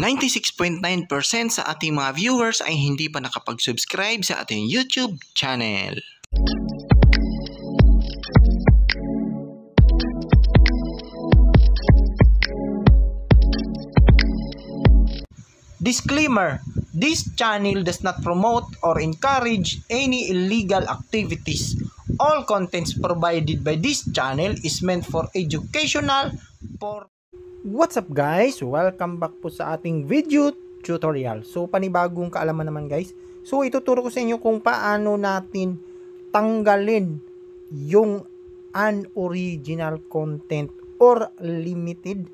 96.9% sa ating mga viewers ay hindi pa nakapag-subscribe sa ating YouTube channel. Disclaimer: this channel does not promote or encourage any illegal activities. All contents provided by this channel is meant for educational for... What's up guys? Welcome back po sa ating video tutorial. So panibagong kaalaman naman guys. So ituturo ko sa inyo kung paano natin tanggalin yung unoriginal content or limited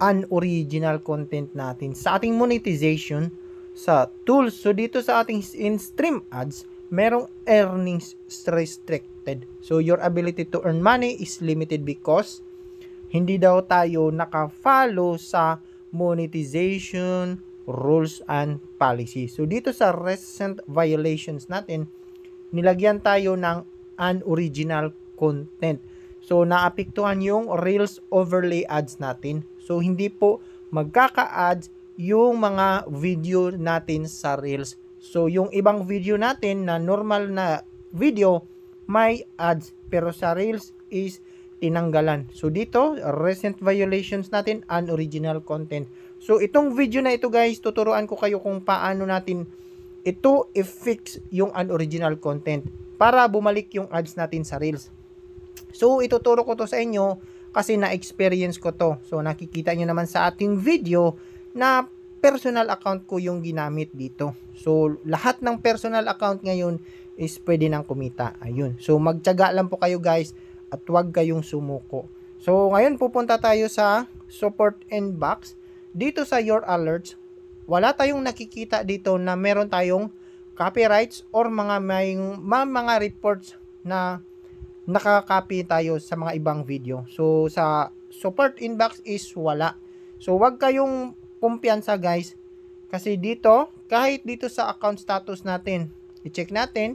unoriginal content natin sa ating monetization sa tools. So dito sa ating in-stream ads, merong earnings restricted. So your ability to earn money is limited because hindi daw tayo naka-follow sa monetization rules and policies. So dito sa recent violations natin, nilagyan tayo ng unoriginal content. So naapektuhan yung Reels overlay ads natin. So hindi po magkaka-ads yung mga video natin sa Reels. So yung ibang video natin na normal na video may ads, pero sa Reels is tinanggalan. So dito, recent violations natin, unoriginal content. So itong video na ito guys, tuturuan ko kayo kung paano natin ito i-fix yung unoriginal content para bumalik yung ads natin sa Reels. So ituturo ko to sa inyo kasi na-experience ko to. So nakikita nyo naman sa ating video na personal account ko yung ginamit dito. So lahat ng personal account ngayon is pwede nang kumita. Ayun. So magtiyaga lang po kayo guys at huwag kayong sumuko. So ngayon pupunta tayo sa support inbox. Dito sa your alerts, wala tayong nakikita dito na meron tayong copyrights or mga reports na nakaka-copy tayo sa mga ibang video. So sa support inbox is wala. So huwag kayong kumpiyansa guys. Kasi dito, kahit dito sa account status natin, i-check natin.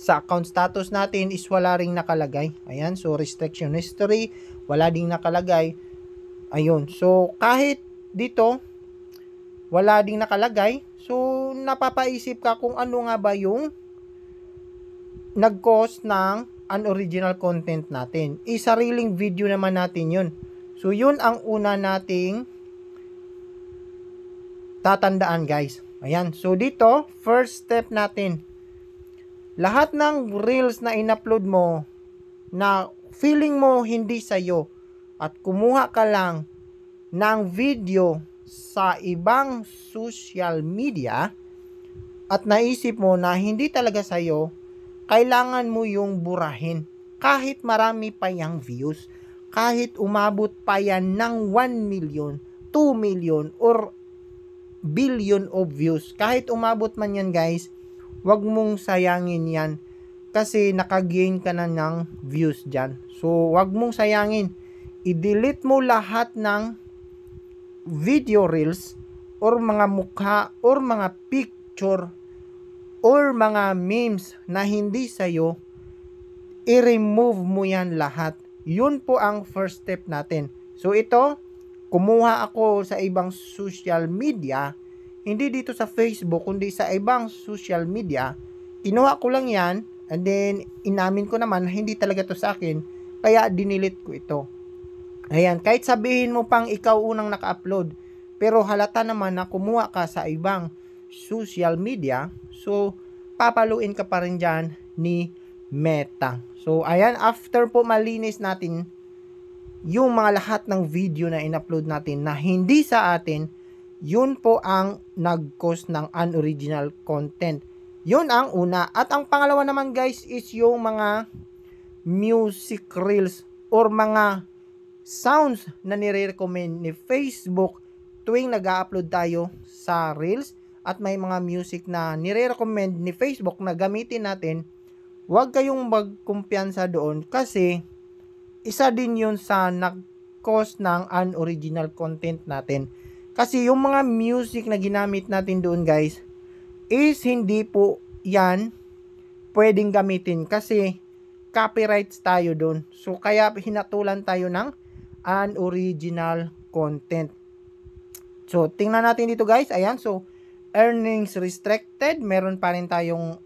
Sa account status natin is wala ring nakalagay. Ayan, so restriction history, wala ding nakalagay. Ayun, so kahit dito, wala ding nakalagay. So napapaisip ka kung ano nga ba yung nag-cause ng unoriginal content natin. Sariling video naman natin yun. So yun ang una nating tatandaan guys. Ayan, so dito, first step natin. Lahat ng reels na in-upload mo na feeling mo hindi sa'yo at kumuha ka lang ng video sa ibang social media at naisip mo na hindi talaga sa'yo, kailangan mo yung burahin. Kahit marami pa yung views, kahit umabot pa yan ng 1 million, 2 million, or billion of views, kahit umabot man yan guys, wag mong sayangin yan kasi nakagain ka na ng views dyan. So wag mong sayangin, i-delete mo lahat ng video reels or mga mukha or mga picture or mga memes na hindi sa'yo, i-remove mo yan lahat. Yun po ang first step natin. So ito, kumuha ako sa ibang social media, hindi dito sa Facebook, kundi sa ibang social media. Kinuha ko lang yan, and then inamin ko naman na hindi talaga to sa akin, kaya dinilit ko ito. Ayan, kahit sabihin mo pang ikaw unang naka-upload, pero halata naman na kumuha ka sa ibang social media, so papaluin ka pa rin dyan ni Meta. So ayan, after po malinis natin yung mga lahat ng video na in-upload natin na hindi sa atin, yun po ang nag-cause ng unoriginal content. Yun ang una. At ang pangalawa naman guys is yung mga music reels or mga sounds na nire-recommend ni Facebook tuwing nag-upload tayo sa reels at may mga music na nire-recommend ni Facebook na gamitin natin. Huwag kayong magkumpiyansa doon kasi isa din yun sa nag-cause ng unoriginal content natin. Kasi yung mga music na ginamit natin doon guys, is hindi po yan pwedeng gamitin kasi copyrights tayo doon. So kaya hinatulan tayo ng unoriginal content. So, tingnan natin dito guys. Ayan, so, earnings restricted. Meron pa rin tayong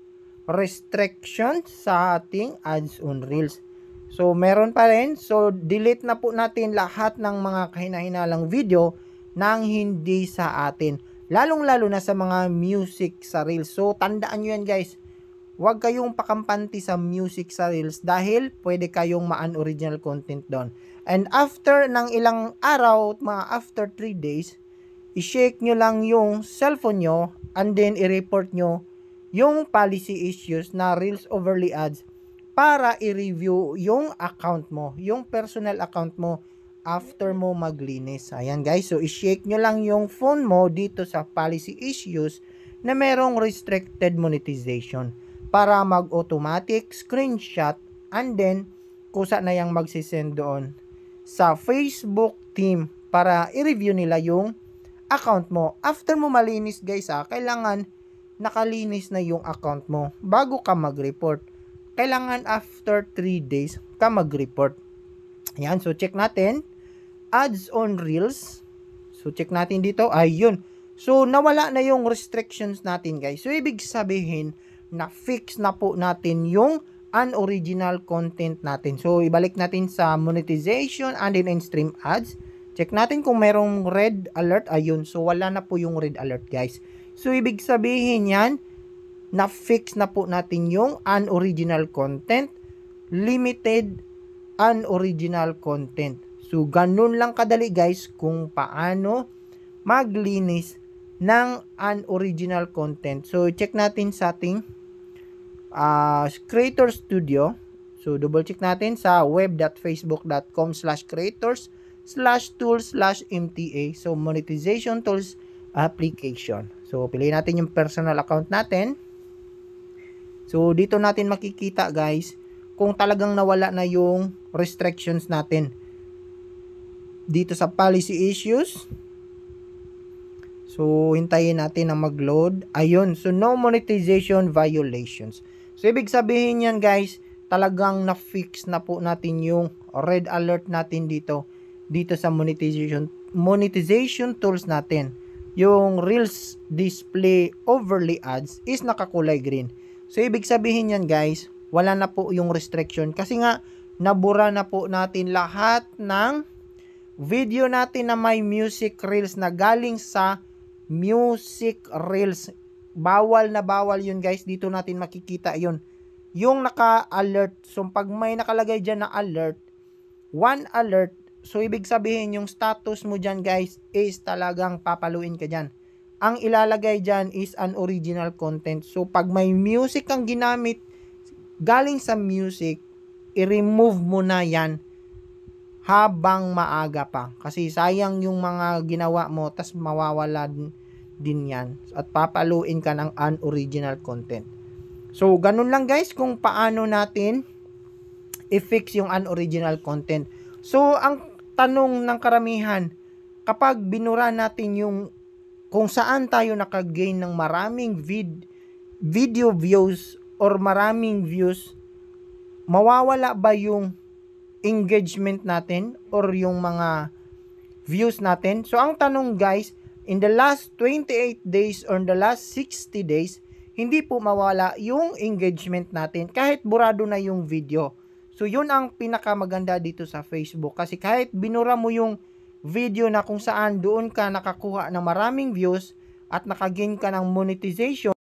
restriction sa ating ads on Reels. So, meron pa rin. So, delete na po natin lahat ng mga kahina-hinalang video nang hindi sa atin. Lalong-lalo na sa mga music sa Reels. So, tandaan nyo yan guys. Huwag kayong pakampante sa music sa Reels dahil pwede kayong ma-unoriginal content doon. And after ng ilang araw, mga after 3 days, i-shake nyo lang yung cellphone nyo and then i-report nyo yung policy issues na Reels overly ads para i-review yung account mo, yung personal account mo after mo maglinis. Ayan guys, so i-shake nyo lang yung phone mo dito sa policy issues na merong restricted monetization para mag-automatic screenshot and then kusa na yung magsisend doon sa Facebook team para i-review nila yung account mo. After mo malinis guys kailangan nakalinis na yung account mo bago ka mag-report. Kailangan after 3 days ka mag-report. Ayan, so check natin. Ads on Reels. So check natin dito. Ayun. So nawala na yung restrictions natin guys. So ibig sabihin na fix na po natin yung unoriginal content natin. So ibalik natin sa monetization and then in-stream ads. Check natin kung merong red alert. Ayun. So, wala na po yung red alert, guys. So, ibig sabihin yan, na-fix na po natin yung unoriginal content, limited unoriginal content. So, ganun lang kadali, guys, kung paano maglinis ng unoriginal content. So, check natin sa ating Creator Studio. So, double check natin sa web.facebook.com/creators/tools/mta. So, monetization tools application. So, piliin natin yung personal account natin. So, dito natin makikita guys, kung talagang nawala na yung restrictions natin. Dito sa policy issues. So, hintayin natin na mag-load. Ayun. So, no monetization violations. So, ibig sabihin yan guys, talagang na-fix na po natin yung red alert natin dito sa monetization tools natin. Yung Reels display overlay ads is nakakulay green. So ibig sabihin yan guys, wala na po yung restriction kasi nga nabura na po natin lahat ng video natin na may music reels na galing sa music reels. Bawal na bawal yun guys, dito natin makikita yun. Yung naka-alert, so pag may nakalagay dyan na alert, one alert, so ibig sabihin yung status mo dyan guys is talagang papaluin ka dyan. Ang ilalagay dyan is an original content. So pag may music kang ginamit galing sa music, i-remove mo na yan habang maaga pa. Kasi sayang yung mga ginawa mo, tas mawawala din yan. At papaluin ka ng unoriginal content. So, ganun lang guys kung paano natin i-fix yung unoriginal content. So, ang tanong ng karamihan, kapag binura natin yung kung saan tayo nakagain ng maraming video views or maraming views, mawawala ba yung engagement natin or yung mga views natin? So, ang tanong guys, in the last 28 days or in the last 60 days, hindi po mawala yung engagement natin kahit burado na yung video. So, yun ang pinakamaganda dito sa Facebook. Kasi kahit binura mo yung video na kung saan doon ka nakakuha ng maraming views at nakagain ka ng monetization,